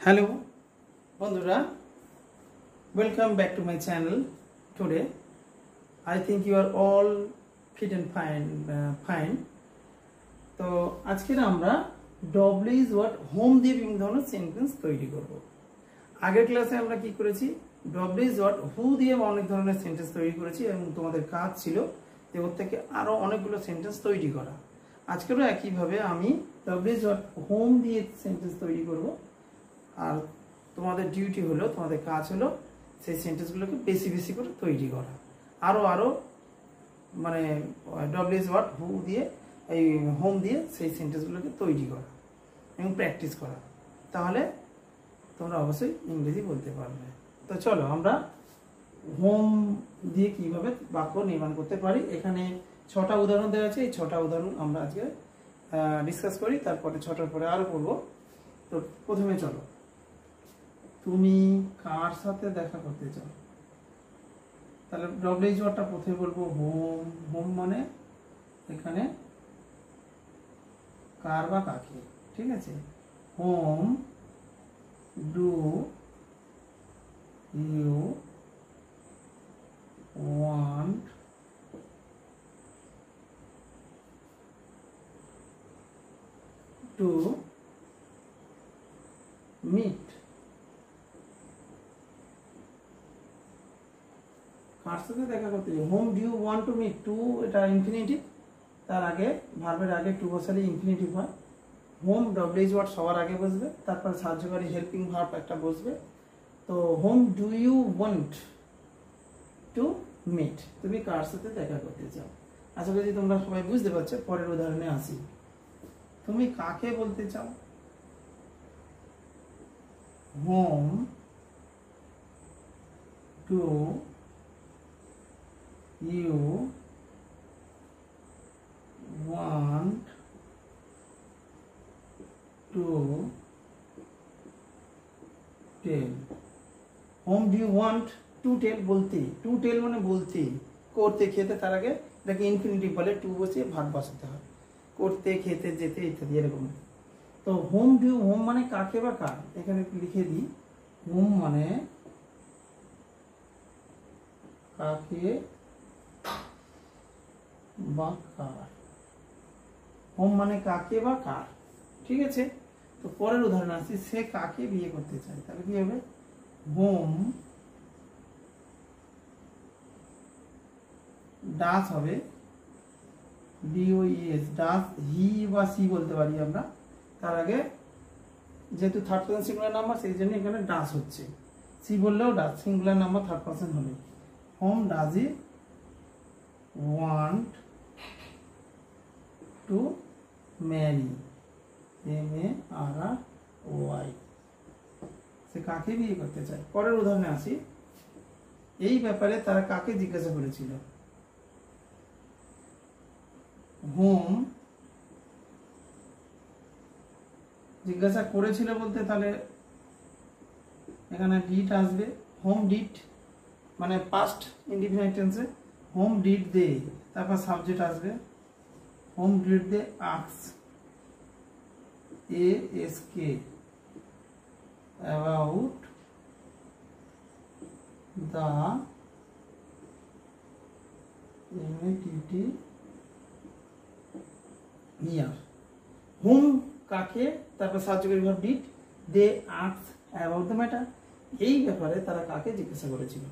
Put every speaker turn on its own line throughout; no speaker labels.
Hello, Bandhura. Welcome back to my channel. Today, I think you are all fit and fine. তো আজকে আমরা W is what home দিয়ে বিভিন্ন ধরনের sentence তৈরি করব। আগের ক্লাসে আমরা কি করেছি, ডব্লিউ ইজ হোয়াট হু দিয়ে অনেক ধরনের সেন্টেন্স তৈরি করেছি এবং তোমাদের কাজ ছিল যে ওর থেকে আরো অনেকগুলো সেন্টেন্স তৈরি করা। আজকেরও একইভাবে আমি ডব্লিউ ইজ হোয়াট হোম দিয়ে সেন্টেন্স তৈরি করব। আর তোমাদের ডিউটি হলো, তোমাদের কাজ হলো সেই সেন্টেন্সগুলোকে বেশি বেশি করে তৈরি করা, আরো মানে ডব্লিউ ইজ হোয়াট হু দিয়ে এই হোম দিয়ে সেই সেন্টেন্সগুলোকে তৈরি করা এবং প্র্যাকটিস করা, তাহলে তোমরা অবশ্যই ইংরেজি বলতে পারবে। তো চলো আমরা হোম দিয়ে কিভাবে বাক্য নির্মাণ করতে পারি, এখানে 6টা উদাহরণ দেওয়া আছে। এই 6টা উদাহরণ আমরা আজকে ডিসকাস করি, তারপরে 6টার পরে আরো পড়বো। তো প্রথমে চলো, তুমি কার সাথে দেখা করতে চাও, তাহলে ডব্লিউ ইজ হোয়াটটা প্রথমে বলবো হোম। হোম মানে এখানে কার বা কাকে, ঠিক আছে। Whom do you want to meet. কার সাথে দেখা করতে চাই, whom do you want to meet. To এটা ইনফিনিটিভ, তার আগে ভার্বের আগে টু বসালে ইনফিনিটিভ হয়। হোম ডব্লিউ ইজ হোয়াট সবার আগে বসবে, তারপর সাহায্যকারী হেল্পিং ভার্ব একটা বসবে। তো whom do you want to meet, তুমি কার সাথে দেখা করতে চাও। আশা করি তোমরা সবাই বুঝতে পারছো। পরের উদাহরণে আসি, তুমি কাকে বলতে চাও। Whom to you want to tell। whom do you want to tell বলতে, to tell মানে বলতে, করতে খেতে, তার আগে এটাকে ইনফিনিটিভ বলে, টু বসিয়ে ভার্ব বসাতে হয়, করতে খেতে যেতে ইত্যাদি এরকম। তো হোম ডু ইউ, হোম মানে কাকে বা কার, এখানে লিখে দিই হোম মানে কাকে বা কার। হোম মানে কাকে বা কার, ঠিক আছে। তো পরের উদাহরণ আসছি, সে কাকে বিয়ে করতে চায়, তাহলে কি হবে হোম ডাস হবে ডিওইএস, ডাস হি বা সি বলতে পারি আমরা। তার আগে যেহেতু থার্ড পারসন সিঙ্গুলার নাম্বার, সেই জন্য এখানে ডাস হচ্ছে, সি বললেও ডাস, সিঙ্গুলার নাম্বার থার্ড পারসন হলে। Home does he want to marry, MARRY, সে কাকে বিয়ে করতে চায়। পরের উদাহরণে আসি, এই ব্যাপারে তারা কাকে জিজ্ঞাসা করেছিল। হোম জিজ্ঞাসা করেছিল বলতে, তাহলে এখানে ডিড আসবে। হোম ডিড মানে পাস্ট ইনডিফিনিট টেন্সে, হোম ডিড দে, তারপর সাবজেক্ট আসবে। Whom did they ask, ASK about the MATT year। Whom কাকে, তারপর সাহায্যকারী verb did, they ask about the matter, এই ব্যাপারে তারা কাকে জিজ্ঞাসা করেছিল,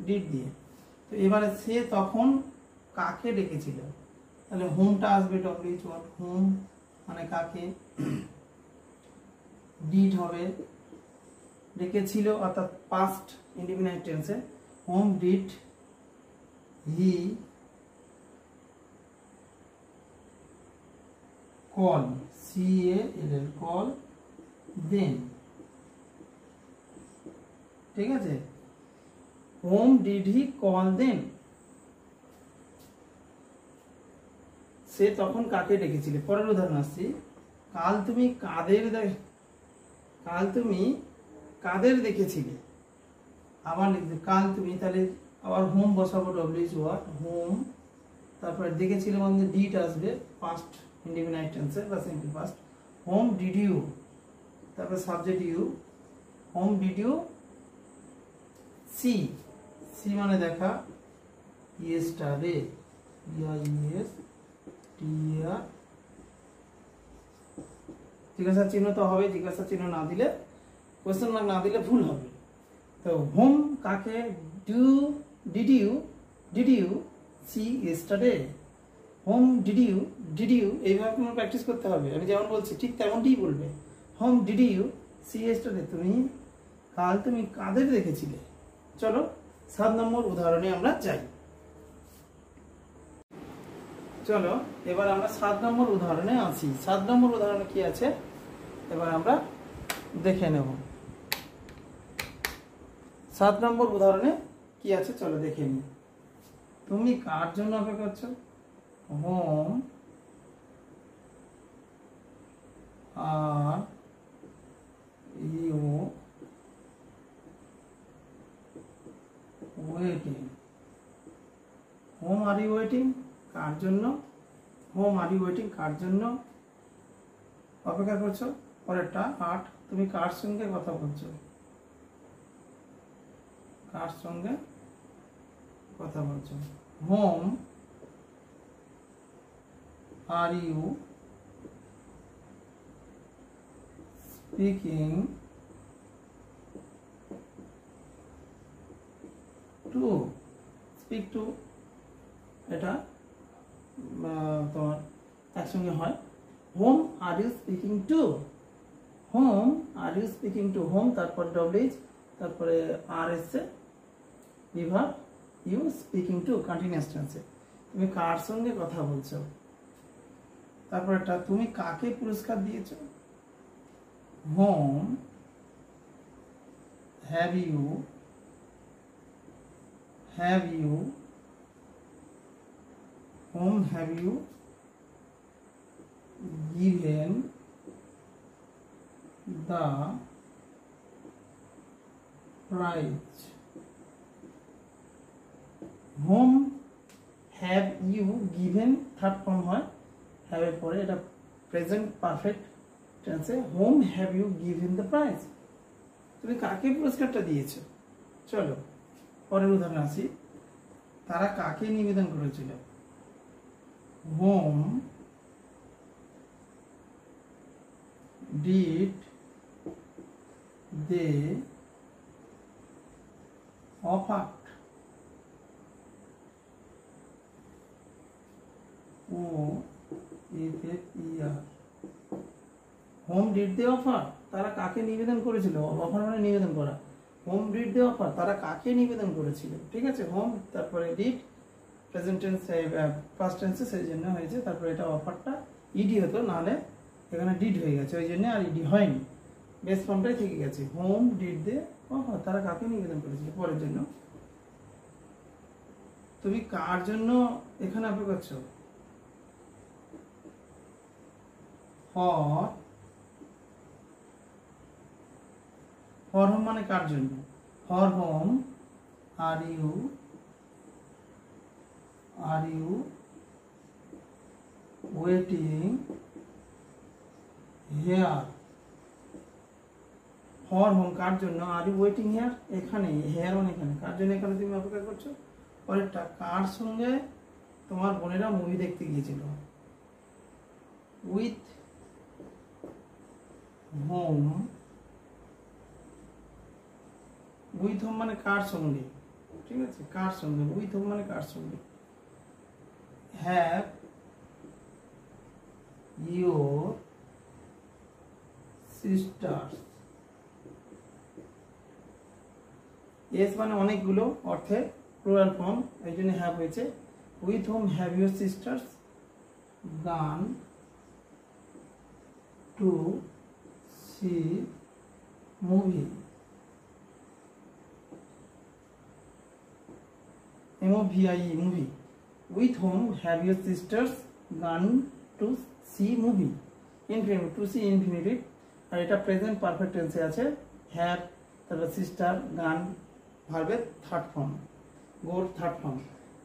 ডিড দিয়ে। তো এবারে সে তখন কাকে ডেকেছিল, তাহলে হোমটা আসবে ডব্লিউ ইজ হোয়াট, হোম মানে কাকে, ডিড হবে ডেকেছিল অর্থাৎ পাস্ট ইনডিফিনিট টেন্সে, whom did he call, CALL call then, ঠিক আছে। Whom did he call then, সে তখন কাকে ডেকেছিল। পরের উদাহরণ আসছি, কাল তুমি কাদের দেখেছিলে, আবার লিখবে কাল তুমি, তাহলে আবার হোম বসাবো ডব্লিউ ইজ হোয়াট হোম, তারপরে দেখেছিলে মানে ডিড আসবে পাস্ট ইনডিফিনিট টেন্সে বা simple past. Whom did you, তারপর subject you, whom did you see, see মানে দেখা, ইয়েস্টারডে, ইএস টি আর, জিজ্ঞাসা চিহ্ন তো হবে, জিজ্ঞাসা চিহ্ন না দিলে, কোশ্চেন মার্ক না দিলে ভুল হবে। তো হোম কাকে, did you see yesterday, whom did you এইভাবে তোমার প্র্যাকটিস করতে হবে। আমি যেমন বলছি ঠিক তেমনটিই বলবে। Whom did you see yesterday, কাল তুমি কাদের দেখেছিলে। চলো 7 নম্বর উদাহরণে আমরা যাই। চলো এবার আমরা 7 নম্বর উদাহরণে আসি। 7 নম্বর উদাহরণে কি আছে এবার আমরা দেখে নেব। 7 নম্বর উদাহরণে কি আছে চলো দেখে নিই। তুমি কার জন্য অপেক্ষা করছো? Whom are you waiting, whom are you waiting কার জন্য, হোম আর ইউ ওয়েটিং কার জন্য অপেক্ষা করছো। পরেরটা 8, তুমি কার সঙ্গে কথা বলছো, কার সঙ্গে কথা বলছো। Whom are you speaking to, speak to এটা তোমার একসঙ্গে হয়। Whom are you speaking to, whom are you speaking to, whom তারপরে ডব্লিউএইচ তারপরে আর এসছে বিভাগ, ইউ স্পিকিং টু কন্টিনিউয়াস টেন্সে, তুমি কার সঙ্গে কথা বলছো। তারপর একটা তুমি কাকে পুরস্কার দিয়েছো। Whom have you whom have you given the prize, whom have you given third form হয়, have এর পরে এটা প্রেজেন্ট পারফেক্ট টেন্সে, whom have you given the prize, তুমি কাকে পুরস্কারটা দিয়েছো। চলো পরের উদাহরণ আসি। তারা কাকে নিবেদন করেছিল। whom did they offer, whom did they offer, তারা কাকে নিবেদন করেছিল। অফার মানে নিবেদন করা। হোম ডিড দে অফার, তারা কাকে নিবেদন করেছিল। ঠিক আছে, হোম তারপরে ডিড প্রেজেন্ট টেন্স ফার্স্ট টেন্সে সেই জন্য হয়েছে। তারপরে এটা অফারটা ইডি হতো, নাহলে এখানে ডিড হয়ে গেছে ওই জন্য আর ইডি হয়নি, বেস ফর্মটাই থেকে গেছে। হোম ডিড দে অফার, তারা কাকে নিবেদন করেছিল। পরের জন্য তুমি কার জন্য এখানে অপেক্ষা করছো। ফর হোম মানে কার জন্য। For whom are you waiting here, for whom কার জন্য, আর ইউ ওয়েটিং হেয়ার এখানে, হেয়ার মানে এখানে, কার জন্য এখানে তুমি অপেক্ষা করছো। পরেরটা কার সঙ্গে তোমার বোনেরা মুভি দেখতে গিয়েছিল। উইথ হোম, উইথ হোম মানে কার সঙ্গে। ঠিক আছে, কার সঙ্গে, উইথ হোম মানে কার সঙ্গে। হ্যাভ ইউর সিস্টার্স, এস মানে অনেকগুলো অর্থে প্লুরাল ফর্ম, এই জন্য হ্যাভ হয়েছে। With whom have your sisters gone to see movie. MOVIE movie. With whom have your sisters gone to see movie. Infinitive, to see infinitive, আর এটা present perfect টেন্সে আছে। হ্যাভ তারপর সিস্টার গান ভার্বের থার্ড ফর্ম, গোর third form.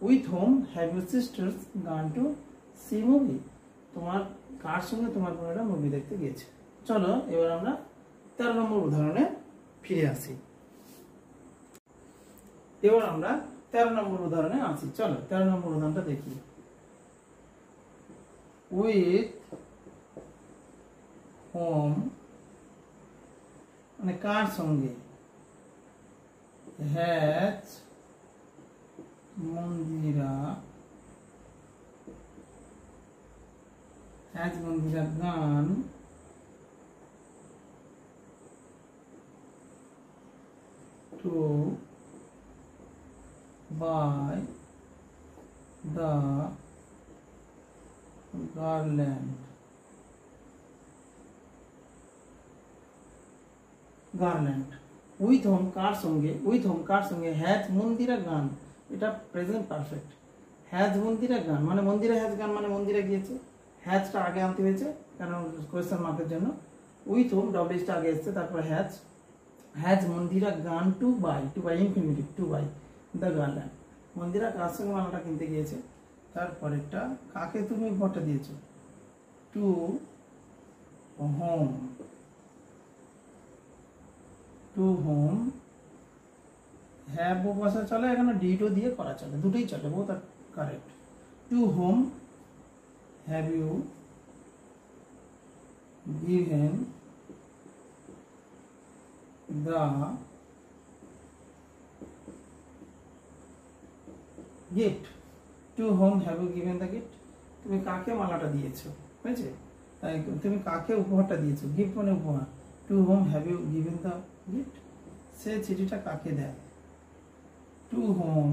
With whom have your sisters gone to see movie, তোমার কার সঙ্গে তোমার বোনেরা মুভি দেখতে গিয়েছে। চলো এবার আমরা 13 নম্বর উদাহরণে ফিরে আসি। এবার আমরা 13 নম্বর উদাহরণে আসি। চলো 13 নম্বর উদাহরণটা দেখি। উইথ হোম মানে কার সঙ্গে, হ্যাজ মন্দিরা গান to buy the garland with whom কার সঙ্গে, উইথ হোম কার সঙ্গে, হ্যাজ মন্দিরা গান, এটা প্রেজেন্ট পারফেক্ট। হ্যাজ মন্দিরা গান মানে মন্দিরা হ্যাজ গান মানে মন্দিরা গিয়েছে, হ্যাজটা আগে আনতে হয়েছে কারণ কোয়েশ্চেন মার্কের জন্য। উইথ হোম ডব্লিউটা আগে এসছে, তারপরে has Mandira gone to buy infinitive to buy the garland. Mandira কার সঙ্গে মালাটা কিনতে গিয়েছে। তারপরেরটা কাকে তুমি উপহারটা দিয়েছো, to whom, to whom have বসা চলে, এখানে ডিডও দিয়ে করা চলে, দুটোই চলে, both are correct. To whom have you given the gift, to whom have you given the gift, তুমি কাকে মালাটা দিয়েছো, বুঝেছে? তাই তুমি কাকে উপহারটা দিয়েছো, গিফট মানে উপহার। to whom have you given the gift, সে চিঠিটা কাকে দেয়। to whom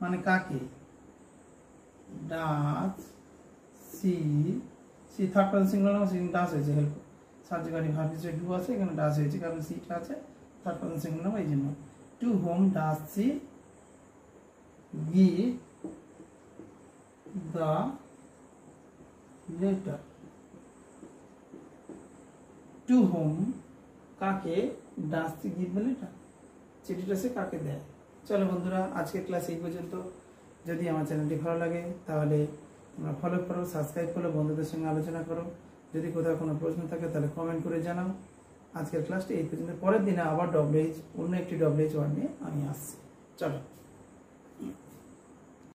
মানে কাকে, does she third person singular নাম, ডাস হয়েছে, হেল্প সাবজেক্ট ভার্ব হিসেবে ডু আছে, এখানে ডাস হয়েছে কারণ সিটা আছে থার্ড পারসন সিঙ্গুলার নাম, এই জন্য। To whom does she give the letter, to whom কাকে, does she give the letter, চিঠিটা সে কাকে দেয়। চলো বন্ধুরা, আজকের ক্লাস এই পর্যন্ত। যদি আমার চ্যানেলটি ভালো লাগে তাহলে তোমরা ফলো করো, সাবস্ক্রাইব করো, বন্ধুদের সঙ্গে আলোচনা করো। যদি কোথাও কোনো প্রশ্ন থাকে তাহলে কমেন্ট করে জানাও। আজকের ক্লাসটি এই পর্যন্ত। পরের দিনে আবার অন্য একটি WH ওয়ার্ড নিয়ে আমি আসছি। চলো।